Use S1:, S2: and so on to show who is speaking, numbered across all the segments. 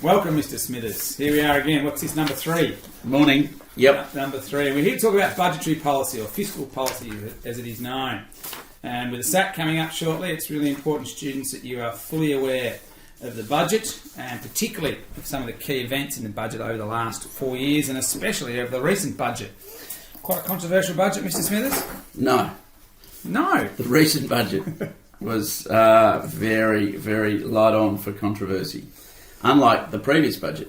S1: Welcome, Mr. Smithers. Here we are again. What's this, number 3?
S2: Morning. Yep.
S1: Number 3. We're here to talk about budgetary policy, or fiscal policy as it is known. And with the SAT coming up shortly, it's really important, students, that you are fully aware of the budget, and particularly of some of the key events in the budget over the last 4 years, and especially over the recent budget. Quite a controversial budget, Mr. Smithers?
S2: No. The recent budget was very, very light on for controversy. Unlike the previous budget,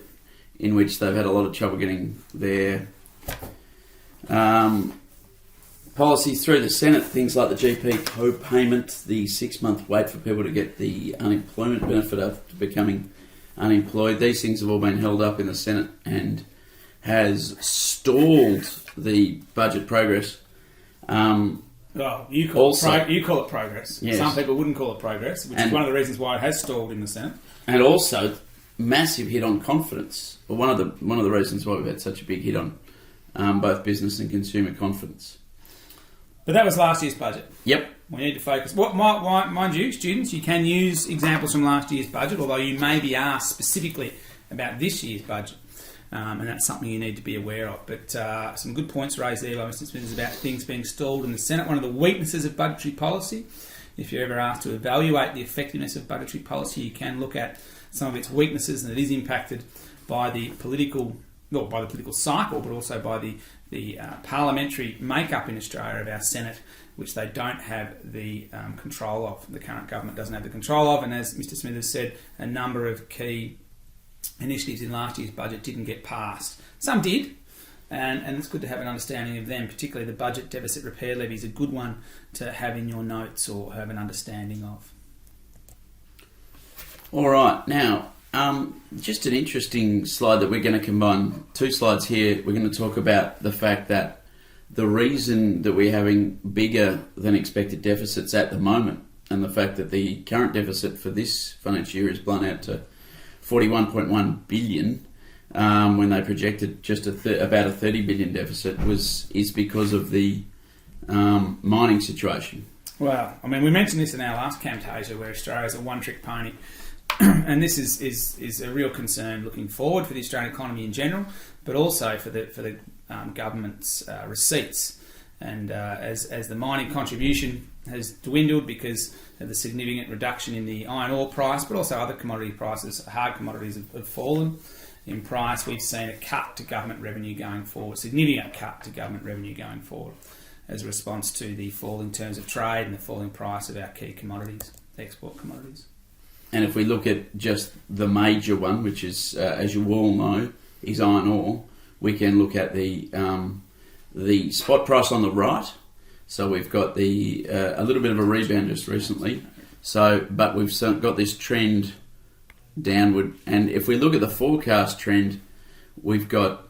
S2: in which they've had a lot of trouble getting their policies through the Senate, things like the GP co-payment, the 6-month wait for people to get the unemployment benefit after becoming unemployed. These things have all been held up in the Senate and has stalled the budget progress.
S1: Well, you call it progress.
S2: Yes.
S1: Some people wouldn't call it progress, which is one of the reasons why it has stalled in the Senate.
S2: And also, massive hit on confidence. Well, one of the reasons why we've had such a big hit on both business and consumer confidence.
S1: But that was last year's budget.
S2: Yep.
S1: We need to focus. Mind you, students, you can use examples from last year's budget, although you may be asked specifically about this year's budget. And that's something you need to be aware of. But some good points raised there by Mr. Smithers about things being stalled in the Senate. One of the weaknesses of budgetary policy, if you're ever asked to evaluate the effectiveness of budgetary policy, you can look at some of its weaknesses, and it is impacted by the political cycle, but also by the parliamentary makeup in Australia of our Senate, which they don't have the control of. The current government doesn't have the control of, and as Mr. Smithers said, a number of key initiatives in last year's budget didn't get passed. Some did, and it's good to have an understanding of them. Particularly the budget deficit repair levy is a good one to have in your notes or have an understanding of.
S2: All right. Now, just an interesting slide that we're going to combine. 2 slides here. We're going to talk about the fact that the reason that we're having bigger than expected deficits at the moment, and the fact that the current deficit for this financial year is blown out to 41.1 billion, when they projected just about a 30 billion deficit, is because of the mining situation.
S1: Well, I mean, we mentioned this in our last Camtasia, where Australia's a one-trick pony. And this is a real concern looking forward for the Australian economy in general, but also for the government's receipts. And as the mining contribution has dwindled because of the significant reduction in the iron ore price, but also other commodity prices, hard commodities have fallen in price, we've seen a cut to government revenue going forward, significant cut to government revenue going forward, as a response to the fall in terms of trade and the falling price of our key commodities, export commodities.
S2: And if we look at just the major one, which is, as you all know, is iron ore, we can look at the spot price on the right. So we've got a little bit of a rebound just recently. But we've got this trend downward. And if we look at the forecast trend, we've got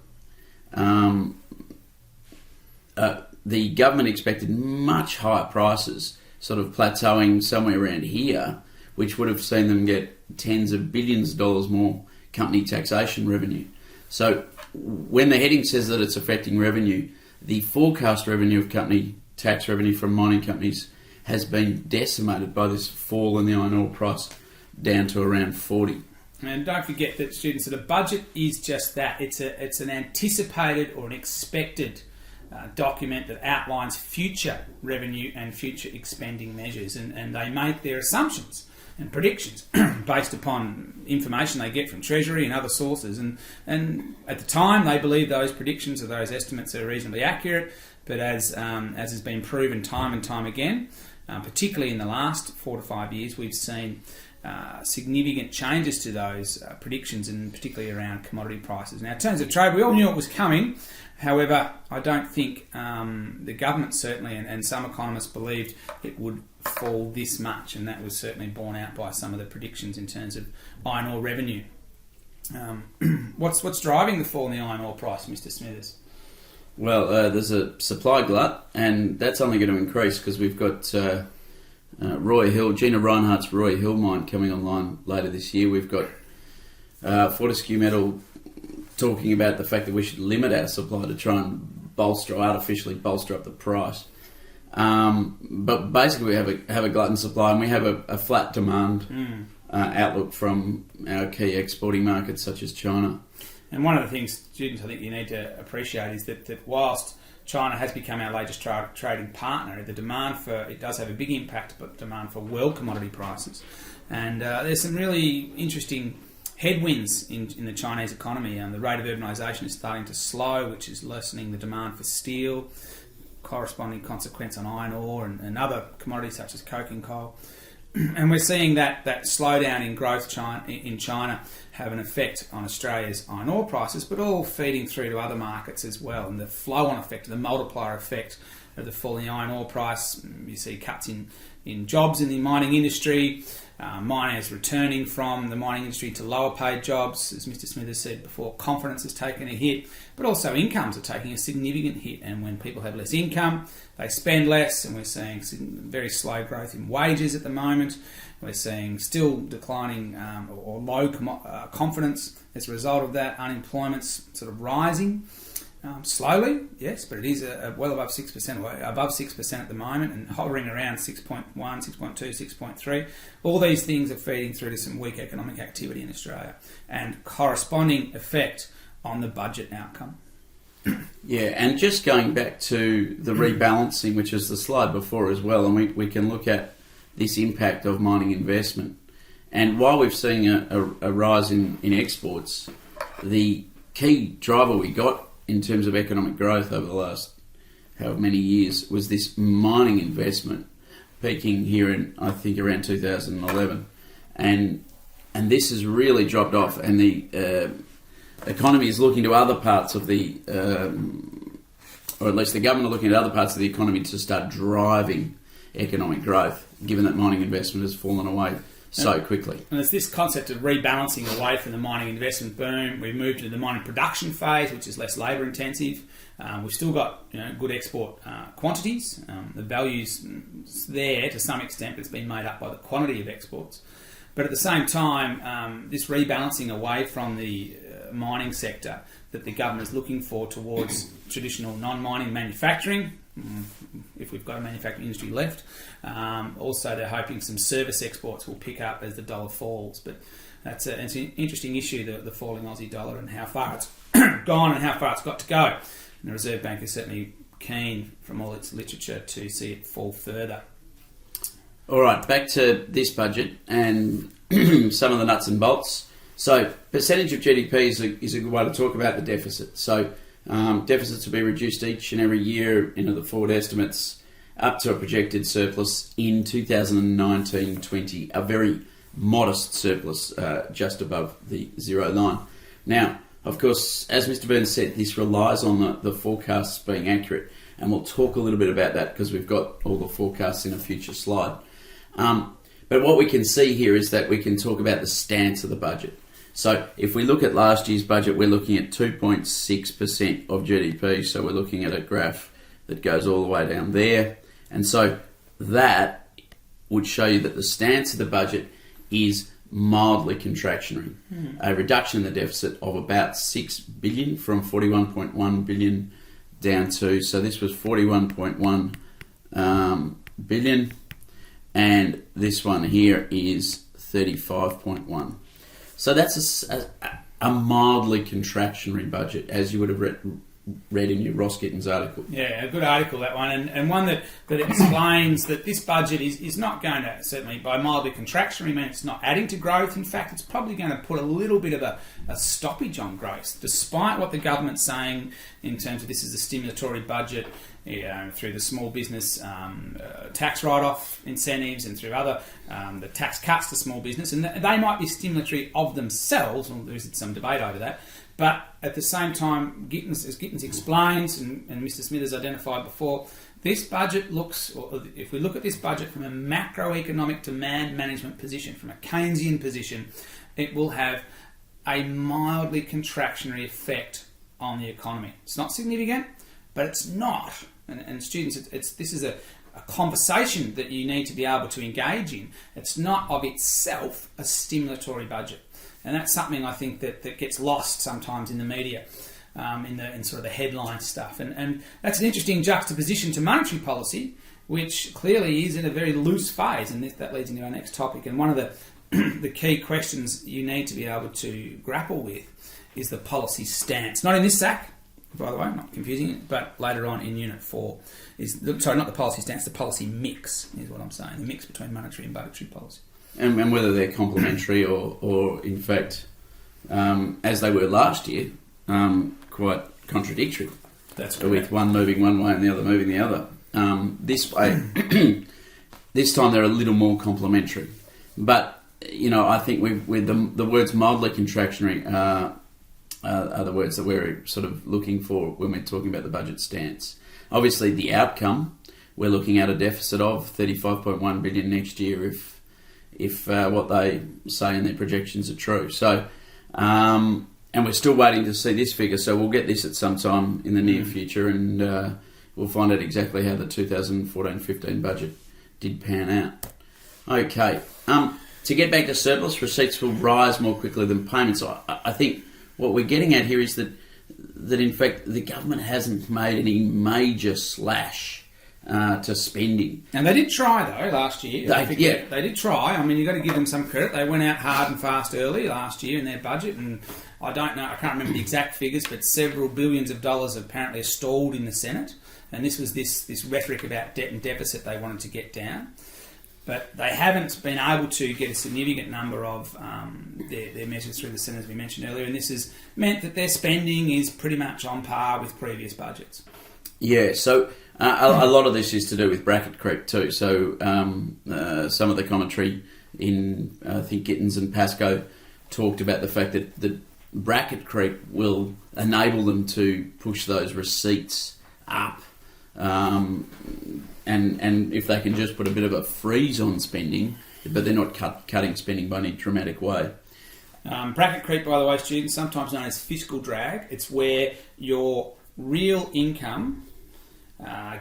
S2: the government expected much higher prices, sort of plateauing somewhere around here, which would have seen them get tens of billions of dollars more company taxation revenue. So when the heading says that it's affecting revenue, the forecast revenue of company tax revenue from mining companies has been decimated by this fall in the iron ore price down to around 40.
S1: And don't forget that, students, that a budget is just that. It's an anticipated or an expected document that outlines future revenue and future expending measures, and they make their assumptions and predictions based upon information they get from Treasury and other sources. And at the time, they believe those predictions or those estimates are reasonably accurate, but as has been proven time and time again, particularly in the last 4 to 5 years, we've seen significant changes to those predictions, and particularly around commodity prices. Now, in terms of trade, we all knew it was coming. However, I don't think the government certainly, and some economists believed it would fall this much, and that was certainly borne out by some of the predictions in terms of iron ore revenue. What's driving the fall in the iron ore price, Mr. Smithers?
S2: Well, there's a supply glut, and that's only going to increase because we've got Roy Hill, Gina Reinhardt's Roy Hill mine coming online later this year. We've got Fortescue Metal talking about the fact that we should limit our supply to try and artificially bolster up the price. But basically we have a glutton supply, and we have a flat demand outlook from our key exporting markets such as China.
S1: And one of the things, students, I think you need to appreciate is that whilst China has become our largest trading partner, the demand for it does have a big impact, but demand for world commodity prices. And there's some really interesting headwinds in the Chinese economy. The rate of urbanisation is starting to slow, which is lessening the demand for steel, corresponding consequence on iron ore and other commodities such as coke and coal. And we're seeing that slowdown in growth in China have an effect on Australia's iron ore prices, but all feeding through to other markets as well. And the flow-on effect, the multiplier effect of the falling iron ore price, you see cuts in jobs in the mining industry, miners returning from the mining industry to lower paid jobs. As Mr. Smith has said before, confidence has taken a hit, but also incomes are taking a significant hit. And when people have less income, they spend less, and we're seeing very slow growth in wages at the moment. We're seeing still declining or low confidence as a result of that. Unemployment's sort of rising. Slowly, yes, but it is well above 6%, or above 6% at the moment, and hovering around 6.1, 6.2, 6.3. All these things are feeding through to some weak economic activity in Australia, and corresponding effect on the budget outcome.
S2: Yeah, and just going back to the rebalancing, which is the slide before as well, and we can look at this impact of mining investment. And while we've seen a rise in exports, the key driver we got in terms of economic growth over the last however many years was this mining investment, peaking here in, I think, around 2011. And this has really dropped off, and the economy is looking to other parts of the, or at least the government are looking at other parts of the economy to start driving economic growth, given that mining investment has fallen away so quickly.
S1: And it's this concept of rebalancing away from the mining investment boom. We've moved into the mining production phase, which is less labour intensive. We've still got good export quantities. The value's there to some extent, but it's been made up by the quantity of exports. But at the same time, this rebalancing away from the mining sector that the government is looking for towards traditional non-mining manufacturing, if we've got a manufacturing industry left. Also, they're hoping some service exports will pick up as the dollar falls. But it's an interesting issue, the falling Aussie dollar, and how far it's gone and how far it's got to go. And the Reserve Bank is certainly keen, from all its literature, to see it fall further.
S2: All right, back to this budget and some of the nuts and bolts. So, percentage of GDP is a good way to talk about the deficit. So, deficits will be reduced each and every year into the forward estimates up to a projected surplus in 2019-20, a very modest surplus just above the zero line. Now, of course, as Mr. Burns said, this relies on the forecasts being accurate, and we'll talk a little bit about that because we've got all the forecasts in a future slide. But what we can see here is that we can talk about the stance of the budget. So if we look at last year's budget, we're looking at 2.6% of GDP. So we're looking at a graph that goes all the way down there. And so that would show you that the stance of the budget is mildly contractionary. A reduction in the deficit of about 6 billion from 41.1 billion down to, so this was 41.1 billion. And this one here is 35.1. So that's a mildly contractionary budget, as you would have read in your Ross Gittins article.
S1: Yeah, a good article, that one, and one that explains that this budget is not going to, certainly by mildly contractionary, mean it's not adding to growth. In fact, it's probably going to put a little bit of a stoppage on growth, despite what the government's saying in terms of this is a stimulatory budget, through the small business tax write-off incentives and through other the tax cuts to small business, and they might be stimulatory of themselves. Well, there's some debate over that. But at the same time, as Gittins explains, and Mr. Smith has identified before, this budget looks, or if we look at this budget from a macroeconomic demand management position, from a Keynesian position, it will have a mildly contractionary effect on the economy. It's not significant, but it's not. And students, this is a conversation that you need to be able to engage in. It's not of itself a stimulatory budget. And that's something I think that gets lost sometimes in the media, in sort of the headline stuff. And that's an interesting juxtaposition to monetary policy, which clearly is in a very loose phase. And that leads into our next topic. And one of the the key questions you need to be able to grapple with is the policy stance. Not in this SAC, by the way, not confusing it, but later on in Unit 4. Not the policy stance, the policy mix is what I'm saying, the mix between monetary and budgetary policy.
S2: And whether they're complementary or in fact, as they were last year, quite contradictory.
S1: That's
S2: with
S1: correct.
S2: one moving one way and the other moving the other. This way, this time they're a little more complementary. But, I think with the words mildly contractionary are the words that we're sort of looking for when we're talking about the budget stance. Obviously, the outcome, we're looking at a deficit of 35.1 billion next year if what they say in their projections are true. So, and we're still waiting to see this figure, so we'll get this at some time in the near future, and we'll find out exactly how the 2014-15 budget did pan out. Okay, to get back to surplus, receipts will rise more quickly than payments. I think what we're getting at here is that in fact the government hasn't made any major slash to spending.
S1: And they did try though last year.
S2: They
S1: did try. I mean, you've got to give them some credit. They went out hard and fast early last year in their budget, and I can't remember the exact figures, but several billions of dollars apparently are stalled in the Senate. And this was this rhetoric about debt and deficit they wanted to get down. But they haven't been able to get a significant number of their measures through the Senate, as we mentioned earlier, and this has meant that their spending is pretty much on par with previous budgets.
S2: Yeah, so a lot of this is to do with bracket creep too. So some of the commentary in, I think, Gittins and Pascoe talked about the fact that the bracket creep will enable them to push those receipts up. And if they can just put a bit of a freeze on spending, but they're not cutting spending by any dramatic way.
S1: Bracket creep, by the way, students, sometimes known as fiscal drag. It's where your real income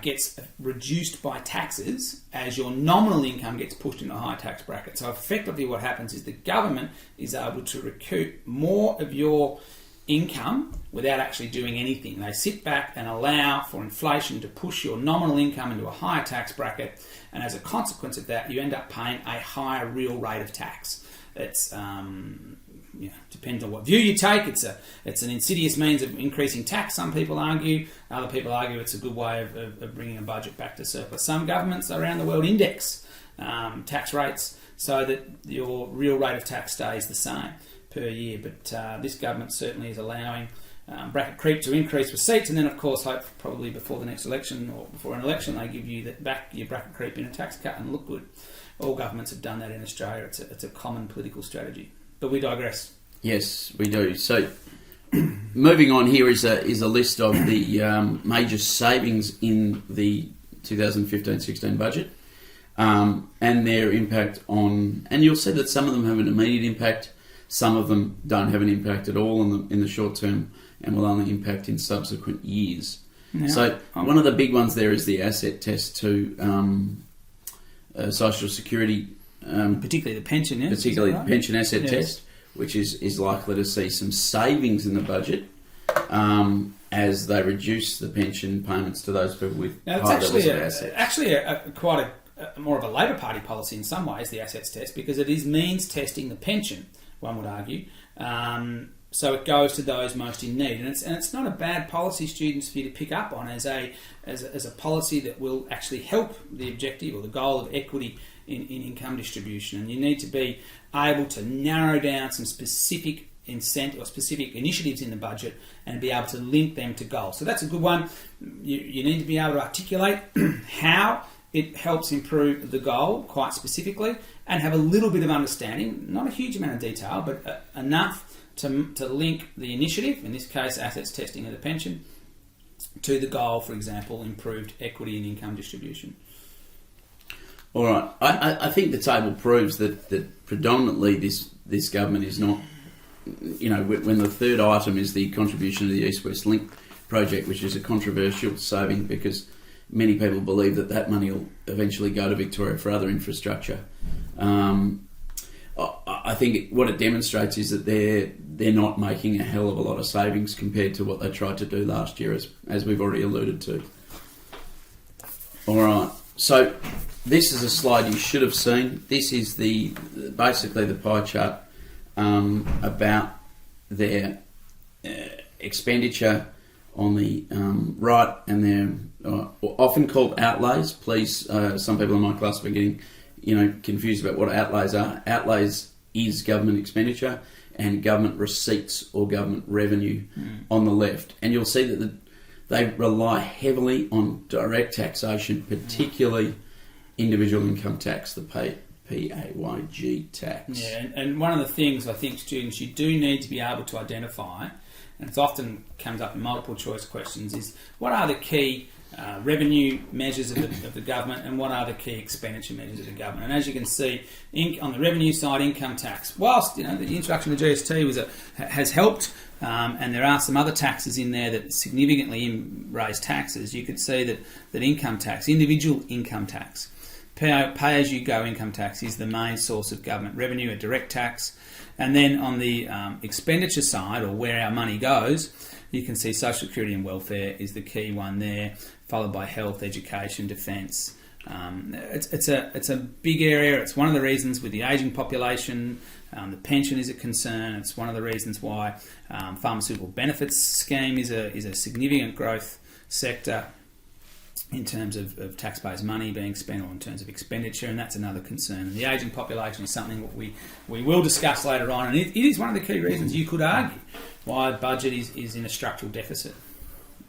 S1: gets reduced by taxes as your nominal income gets pushed into a high tax bracket. So effectively what happens is the government is able to recoup more of your income without actually doing anything. They sit back and allow for inflation to push your nominal income into a higher tax bracket, and as a consequence of that, you end up paying a higher real rate of tax. It's depends on what view you take. It's an insidious means of increasing tax, some people argue. Other people argue it's a good way of bringing a budget back to surplus. Some governments around the world index tax rates so that your real rate of tax stays the same per year, but this government certainly is allowing bracket creep to increase receipts, and then of course probably before the next election or before an election they give you back your bracket creep in a tax cut and look good. All governments have done that in Australia. It's a common political strategy, but we digress.
S2: Yes, we do. So moving on, here is a list of the major savings in the 2015-16 budget and their impact on, and you'll see that some of them have an immediate impact. Some of them don't have an impact at all in the short term and will only impact in subsequent years. Yeah. So one of the big ones there is the asset test to Social Security.
S1: Particularly the pension, yes?
S2: Particularly the pension asset test, which is likely to see some savings in the budget as they reduce the pension payments to those people with high levels of assets.
S1: Actually, quite a more of a Labor Party policy in some ways, the assets test, because it is means testing the pension, one would argue. So it goes to those most in need, and it's not a bad policy, students, for you to pick up on as a policy that will actually help the objective or the goal of equity in income distribution. And you need to be able to narrow down some specific incentive or specific initiatives in the budget and be able to link them to goals. So that's a good one. You need to be able to articulate how it helps improve the goal quite specifically and have a little bit of understanding, not a huge amount of detail, but enough to link the initiative, in this case assets testing of the pension, to the goal, for example, improved equity and income distribution.
S2: All right. I think the table proves that predominantly this government is not, when the third item is the contribution to the East-West Link project, which is a controversial saving because many people believe that money will eventually go to Victoria for other infrastructure. I think what it demonstrates is that they're not making a hell of a lot of savings compared to what they tried to do last year, as we've already alluded to. All right. So this is a slide you should have seen. This is basically the pie chart about their expenditure on the right, and they're often called outlays. Please, some people in my class are getting confused about what outlays are. Outlays is government expenditure, and government receipts or government revenue on the left. And you'll see that they rely heavily on direct taxation, particularly individual income tax, the PAYG tax.
S1: Yeah, and one of the things I think, students, you do need to be able to identify, and it often comes up in multiple choice questions, is what are the key revenue measures of the government, and what are the key expenditure measures of the government. And as you can see, on the revenue side, income tax, whilst the introduction of GST has helped, and there are some other taxes in there that significantly raise taxes, you could see that income tax, individual income tax, pay-as-you-go income tax is the main source of government revenue, a direct tax. And then on the expenditure side, or where our money goes, you can see social security and welfare is the key one there, followed by health, education, defence. It's a big area. It's one of the reasons with the ageing population, the pension is a concern. It's one of the reasons why pharmaceutical benefits scheme is a significant growth sector in terms of taxpayers' money being spent, or in terms of expenditure, and that's another concern. And the ageing population is something that we will discuss later on, and it is one of the key reasons you could argue why the budget is in a structural deficit.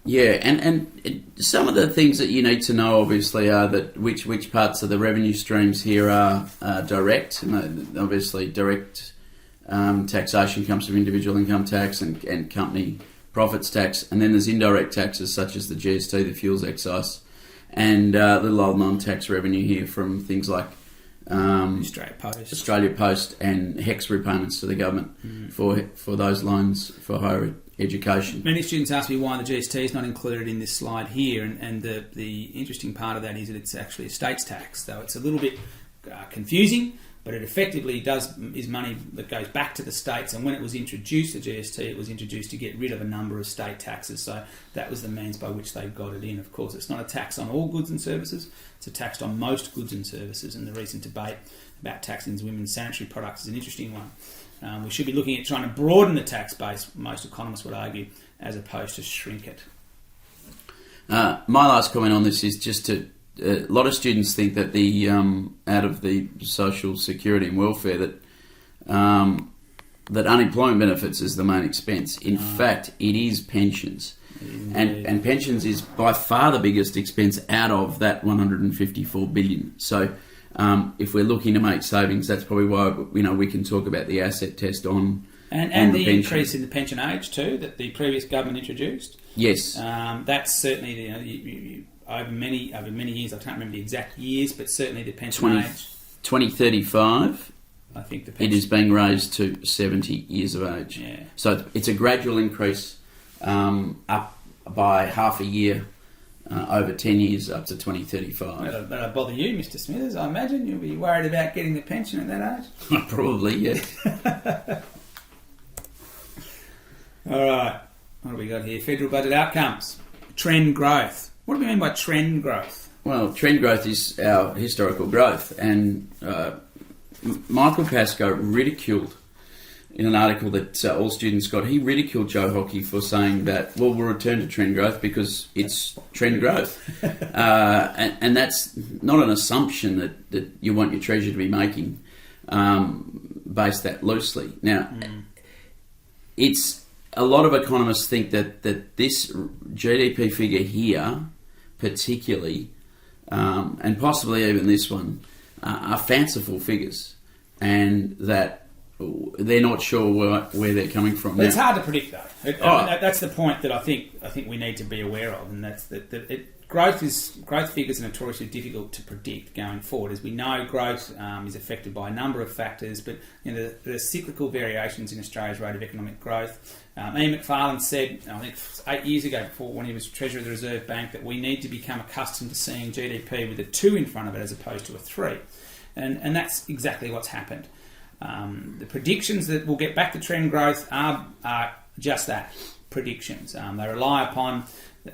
S2: Yeah, and some of the things that you need to know, obviously, are that which parts of the revenue streams here are direct. And obviously, direct taxation comes from individual income tax and company profits tax, and then there's indirect taxes such as the GST, the fuels excise, and little old non-tax revenue here from things like Australia Post and HECS repayments to the government for those loans for higher education.
S1: Many students ask me why the GST is not included in this slide here, and the interesting part of that is that it's actually a states tax, so it's a little bit confusing, but it effectively is money that goes back to the states. And when it was introduced, the GST, it was introduced to get rid of a number of state taxes, so that was the means by which they got it in. Of course, it's not a tax on all goods and services, it's a tax on most goods and services, and the recent debate about taxing women's sanitary products is an interesting one. We should be looking at trying to broaden the tax base, most economists would argue, as opposed to shrink it.
S2: My last comment on this is just a lot of students think that the out of the social security and welfare that unemployment benefits is the main expense. In fact, it is pensions. And pensions is by far the biggest expense out of that 154 billion. So if we're looking to make savings, that's probably why we can talk about the asset test on
S1: the increase in the pension age too that the previous government introduced.
S2: Yes,
S1: that's certainly over many years. I can't remember the exact years, but certainly the pension age.
S2: 2035.
S1: I think
S2: it is being raised to 70 years of age.
S1: Yeah.
S2: So it's a gradual increase up by half a year over 10 years up to 2035.
S1: That'll bother you, Mr. Smithers. I imagine you'll be worried about getting the pension at that age.
S2: Probably, yeah.
S1: All right. What do we got here? Federal budget outcomes. Trend growth. What do we mean by trend growth?
S2: Well, trend growth is our historical growth, and Michael Pascoe ridiculed in an article that all students got. He ridiculed Joe Hockey for saying that, well, we'll return to trend growth because it's trend growth. And that's not an assumption that you want your treasury to be making, based that loosely. Now, it's a lot of economists think that this GDP figure here, particularly, and possibly even this one, are fanciful figures, and that they're not sure where they're coming from.
S1: But it's hard to predict, though. I mean, that's the point that I think we need to be aware of, and that's that growth figures are notoriously difficult to predict going forward. As we know, growth is affected by a number of factors, but there are cyclical variations in Australia's rate of economic growth. Ian Macfarlane said, I think 8 years ago, when he was Treasurer of the Reserve Bank, that we need to become accustomed to seeing GDP with a 2 in front of it as opposed to a 3. And that's exactly what's happened. The predictions that we'll get back to trend growth are just that, predictions. They rely upon,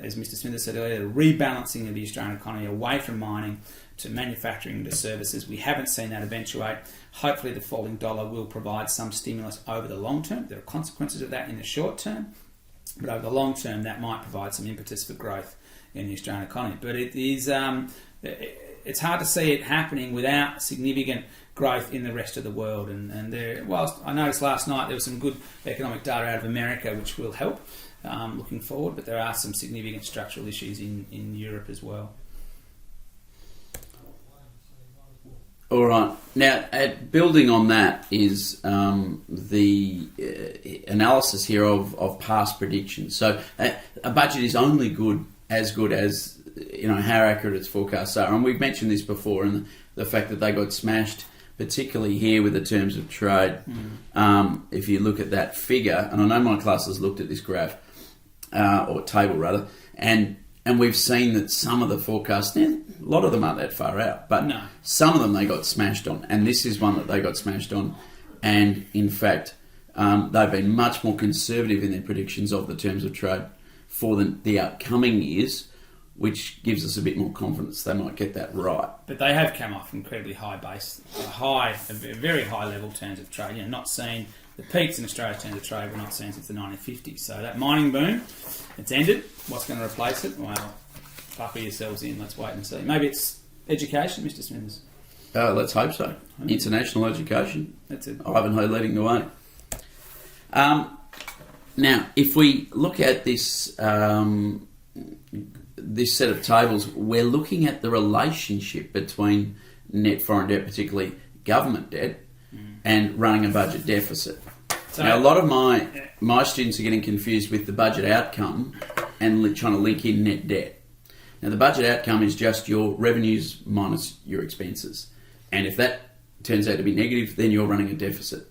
S1: as Mr. Smith said earlier, the rebalancing of the Australian economy away from mining to manufacturing to services. We haven't seen that eventuate. Hopefully the falling dollar will provide some stimulus over the long term. There are consequences of that in the short term, but over the long term that might provide some impetus for growth in the Australian economy. But it is it's hard to see it happening without significant growth in the rest of the world. And there, whilst I noticed last night there was some good economic data out of America which will help looking forward, but there are some significant structural issues in Europe as well.
S2: All right. Now, building on that is the analysis here of past predictions. So a budget is only good as how accurate its forecasts are. And we've mentioned this before, and the fact that they got smashed, particularly here with the terms of trade. If you look at that figure, and I know my class has looked at this graph, or table rather, and we've seen that some of the forecasts, a lot of them aren't that far out, but some of them they got smashed on, and this is one that they got smashed on. And in fact, they've been much more conservative in their predictions of the terms of trade for the upcoming years, which gives us a bit more confidence they might get that right.
S1: But they have come off incredibly high base, a very high level terms of trade. Not seen the peaks in Australia's terms of trade were not seen since the 1950s. So that mining boom, it's ended. What's going to replace it? Well, buckle yourselves in. Let's wait and see. Maybe it's education, Mr. Smithers.
S2: Let's hope so. International education.
S1: That's it.
S2: Ivanhoe leading the way. Now, if we look at this this set of tables, we're looking at the relationship between net foreign debt, particularly government debt, and running a budget deficit. So, now, a lot of my students are getting confused with the budget outcome and trying to link in net debt. Now, the budget outcome is just your revenues minus your expenses. And if that turns out to be negative, then you're running a deficit.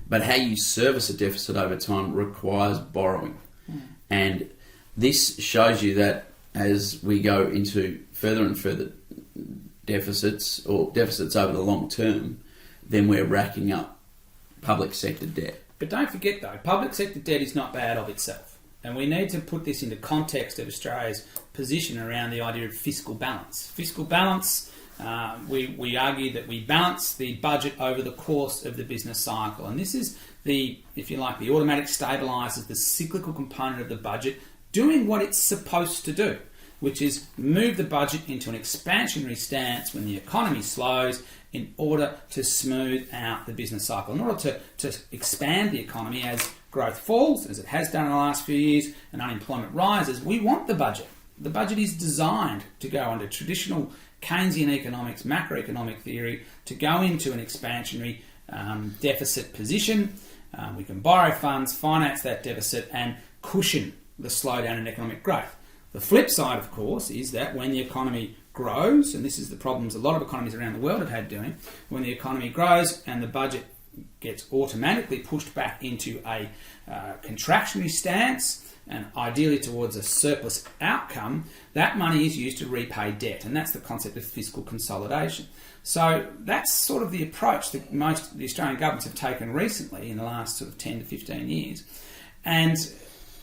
S2: But how you service a deficit over time requires borrowing. And this shows you that as we go into further and further deficits, or deficits over the long term, then we're racking up public sector debt.
S1: But don't forget though, public sector debt is not bad of itself. And we need to put this into context of Australia's position around the idea of fiscal balance. Fiscal balance, we argue that we balance the budget over the course of the business cycle. And this is the automatic stabilisers, the cyclical component of the budget, doing what it's supposed to do, which is move the budget into an expansionary stance when the economy slows in order to smooth out the business cycle, in order to expand the economy as growth falls, as it has done in the last few years, and unemployment rises. We want the budget. The budget is designed to go under traditional Keynesian economics, macroeconomic theory, to go into an expansionary deficit position. We can borrow funds, finance that deficit, and cushion the slowdown in economic growth. The flip side, of course, is that when the economy grows, and this is the problems a lot of economies around the world have had doing, when the economy grows and the budget gets automatically pushed back into a contractionary stance, and ideally towards a surplus outcome, that money is used to repay debt, and that's the concept of fiscal consolidation. So that's sort of the approach that most of the Australian governments have taken recently in the last sort of 10 to 15 years. And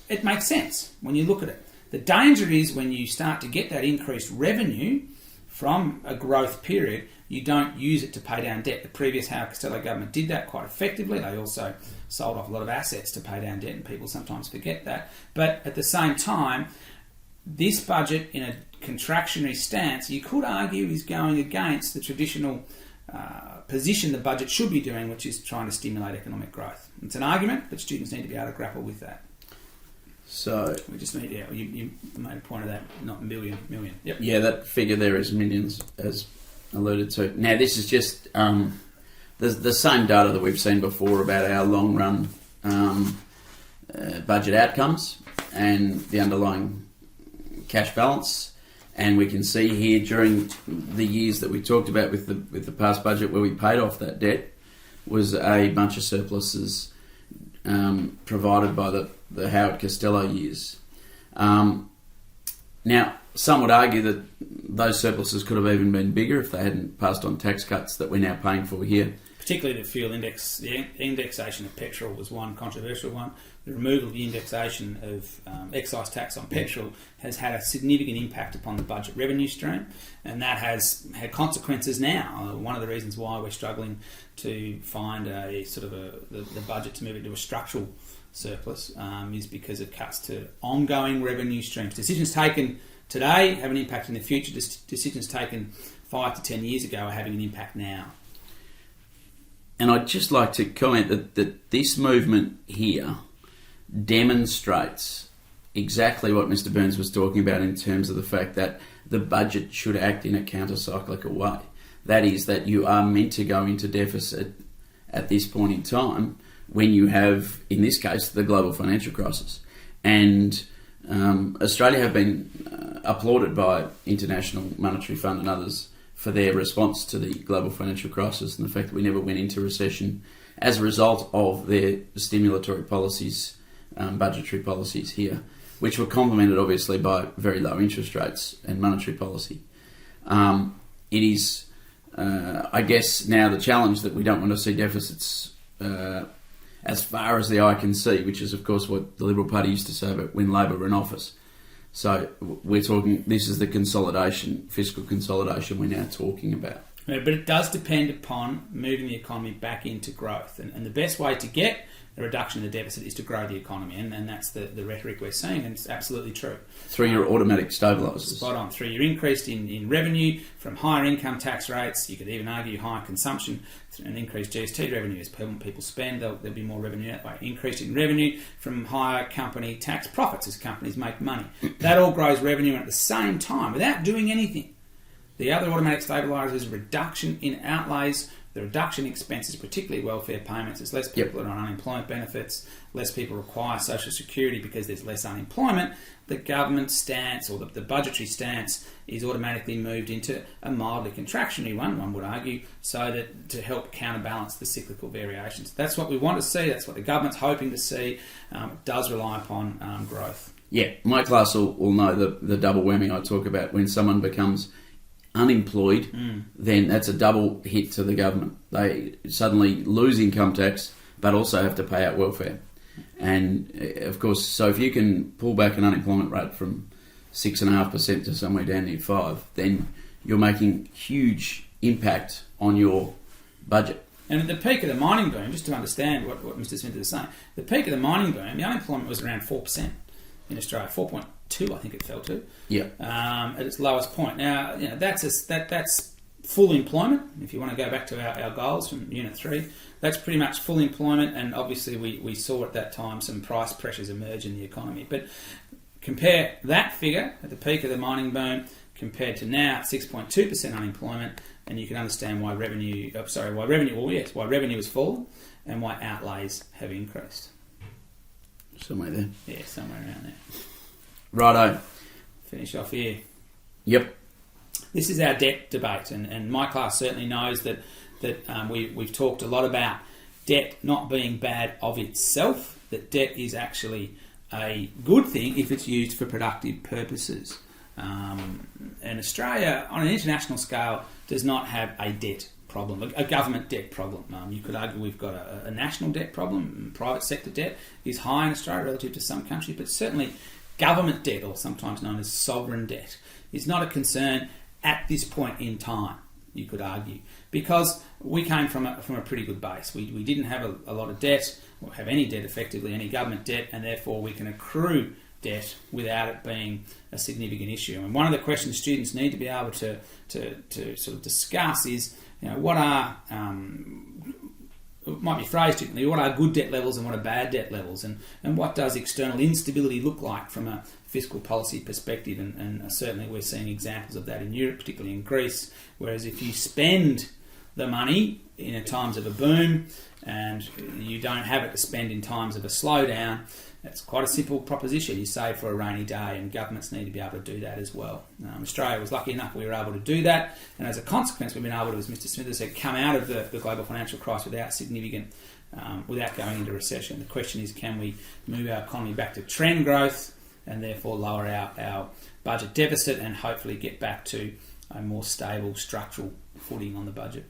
S1: it makes sense when you look at it. The danger is when you start to get that increased revenue from a growth period, you don't use it to pay down debt. The previous Howard Costello government did that quite effectively. They also sold off a lot of assets to pay down debt, and people sometimes forget that. But at the same time, this budget in a contractionary stance, you could argue, is going against the traditional position the budget should be doing, which is trying to stimulate economic growth. It's an argument, but students need to be able to grapple with that.
S2: So
S1: we just need, you made a point of that, not million. Yep.
S2: Yeah, that figure there is millions, as alluded to. Now, this is just the same data that we've seen before about our long-run budget outcomes and the underlying cash balance. And we can see here during the years that we talked about with the past budget where we paid off that debt was a bunch of surpluses provided by the Howard Costello years. Now, some would argue that those surpluses could have even been bigger if they hadn't passed on tax cuts that we're now paying for here
S1: particularly the fuel index. The indexation of petrol was one controversial one. The removal of the indexation of excise tax on petrol has had a significant impact upon the budget revenue stream, and that has had consequences now. One of the reasons why we're struggling to find a sort of the budget to move into a structural surplus is because of cuts to ongoing revenue streams. Decisions taken today have an impact in the future. Decisions taken 5 to 10 years ago are having an impact now.
S2: And I'd just like to comment that this movement here demonstrates exactly what Mr. Burns was talking about in terms of the fact that the budget should act in a counter-cyclical way. That is, that you are meant to go into deficit at this point in time when you have, in this case, the global financial crisis. And Australia have been applauded by International Monetary Fund and others for their response to the global financial crisis and the fact that we never went into recession as a result of their stimulatory policies, budgetary policies here, which were complemented obviously by very low interest rates and monetary policy. It is, I guess, now the challenge that we don't want to see deficits as far as the eye can see, which is of course what the Liberal Party used to say about when Labor were in office. So we're talking, this is the consolidation, fiscal consolidation we're now talking about.
S1: Yeah, but it does depend upon moving the economy back into growth. And the best way to get a reduction in the deficit is to grow the economy. And that's the rhetoric we're seeing, and it's absolutely true.
S2: Through your automatic stabilisers.
S1: Spot on. Through your increase in revenue from higher income tax rates, you could even argue higher consumption and increased GST revenue. As people spend, there'll be more revenue that way. Increase in revenue from higher company tax profits as companies make money. That all grows revenue, and at the same time, without doing anything, the other automatic stabiliser is a reduction in outlays, the reduction in expenses, particularly welfare payments. As less people are on unemployment benefits, less people require social security because there's less unemployment. The government stance, or the budgetary stance, is automatically moved into a mildly contractionary one would argue, so that to help counterbalance the cyclical variations. That's what we want to see. That's what the government's hoping to see. It does rely upon growth.
S2: Yeah, my class will know the double whammy I talk about. When someone becomes unemployed, then that's a double hit to the government. They suddenly lose income tax, but also have to pay out welfare. And of course, so if you can pull back an unemployment rate from 6.5% to somewhere down near 5%, then you're making huge impact on your budget.
S1: And at the peak of the mining boom, just to understand what Mr. Smith is saying, the peak of the mining boom, the unemployment was around 4% in Australia, 4.2 I think it fell to.
S2: Yeah.
S1: At its lowest point. Now, that's full employment. If you want to go back to our goals from Unit 3, that's pretty much full employment, and obviously we saw at that time some price pressures emerge in the economy. But compare that figure at the peak of the mining boom compared to now, 6.2% unemployment, and you can understand why revenue has fallen and why outlays have increased.
S2: Somewhere there.
S1: Yeah, somewhere around there.
S2: Righto.
S1: Finish off here.
S2: Yep.
S1: This is our debt debate, and my class certainly knows that we've talked a lot about debt not being bad of itself, that debt is actually a good thing if it's used for productive purposes. And Australia, on an international scale, does not have a debt problem, a government debt problem. You could argue we've got a national debt problem. Private sector debt is high in Australia relative to some countries, but certainly government debt, or sometimes known as sovereign debt, is not a concern at this point in time, you could argue, because we came from a pretty good base. We didn't have a lot of debt, or have any debt effectively, any government debt, and therefore we can accrue debt without it being a significant issue. And one of the questions students need to be able to sort of discuss is, what are, it might be phrased differently, what are good debt levels and what are bad debt levels, and what does external instability look like from a fiscal policy perspective, and certainly we're seeing examples of that in Europe, particularly in Greece, whereas if you spend the money in times of a boom and you don't have it to spend in times of a slowdown, it's quite a simple proposition. You save for a rainy day, and governments need to be able to do that as well. Australia was lucky enough we were able to do that, and as a consequence we've been able to, as Mr. Smith has said, come out of the global financial crisis without significant, without going into recession. The question is, can we move our economy back to trend growth and therefore lower our budget deficit and hopefully get back to a more stable structural footing on the budget?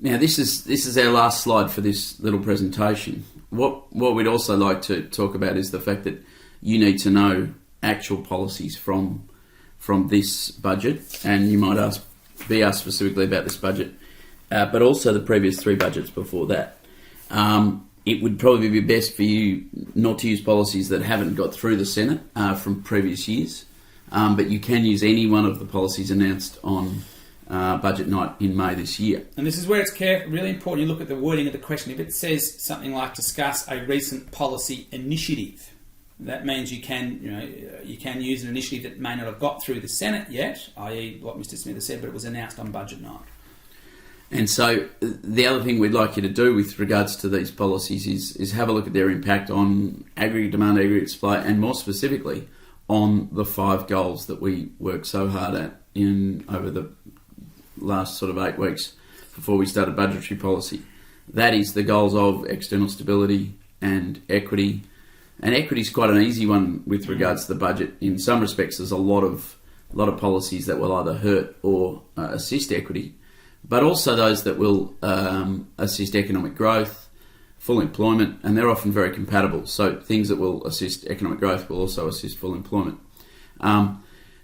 S2: Now, this is our last slide for this little presentation. What we'd also like to talk about is the fact that you need to know actual policies from this budget, and you might be asked specifically about this budget, but also the previous 3 budgets before that. It would probably be best for you not to use policies that haven't got through the Senate from previous years, but you can use any one of the policies announced on budget night in May this year.
S1: And this is where it's really important you look at the wording of the question. If it says something like discuss a recent policy initiative, that means you can use an initiative that may not have got through the Senate yet, i.e. what Mr. Smith has said, but it was announced on budget night.
S2: And so the other thing we'd like you to do with regards to these policies is have a look at their impact on aggregate demand, aggregate supply, and more specifically on the 5 goals that we worked so hard at over the last sort of 8 weeks before we started budgetary policy. That is the goals of external stability and equity. And equity is quite an easy one with regards to the budget. In some respects, there's a lot of policies that will either hurt or assist equity, but also those that will assist economic growth, full employment, and they're often very compatible. So things that will assist economic growth will also assist full employment.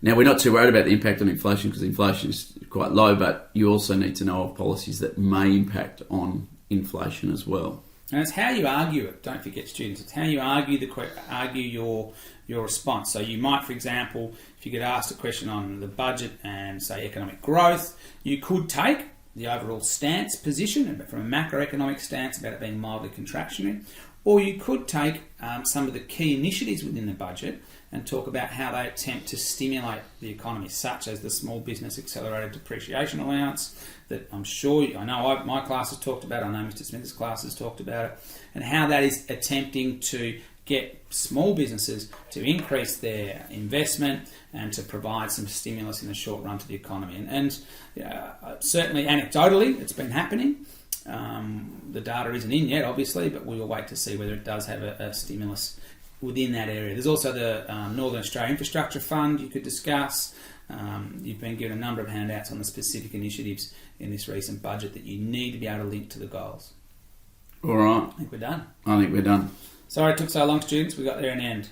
S2: Now, we're not too worried about the impact on inflation because inflation is quite low, but you also need to know of policies that may impact on inflation as well.
S1: And it's how you argue it. Don't forget, students. It's how you argue your response. So you might, for example, if you get asked a question on the budget and say economic growth, you could take the overall stance position from a macroeconomic stance about it being mildly contractionary, or you could take some of the key initiatives within the budget and talk about how they attempt to stimulate the economy, such as the Small Business Accelerated Depreciation Allowance that I know my class has talked about, I know Mr. Smith's class has talked about it, and how that is attempting to get small businesses to increase their investment and to provide some stimulus in the short run to the economy. And certainly anecdotally, it's been happening. The data isn't in yet, obviously, but we will wait to see whether it does have a stimulus within that area. There's also the Northern Australia Infrastructure Fund you could discuss. You've been given a number of handouts on the specific initiatives in this recent budget that you need to be able to link to the goals.
S2: All right.
S1: I think we're done.
S2: I think we're done.
S1: Sorry it took so long, students. We got there in the end.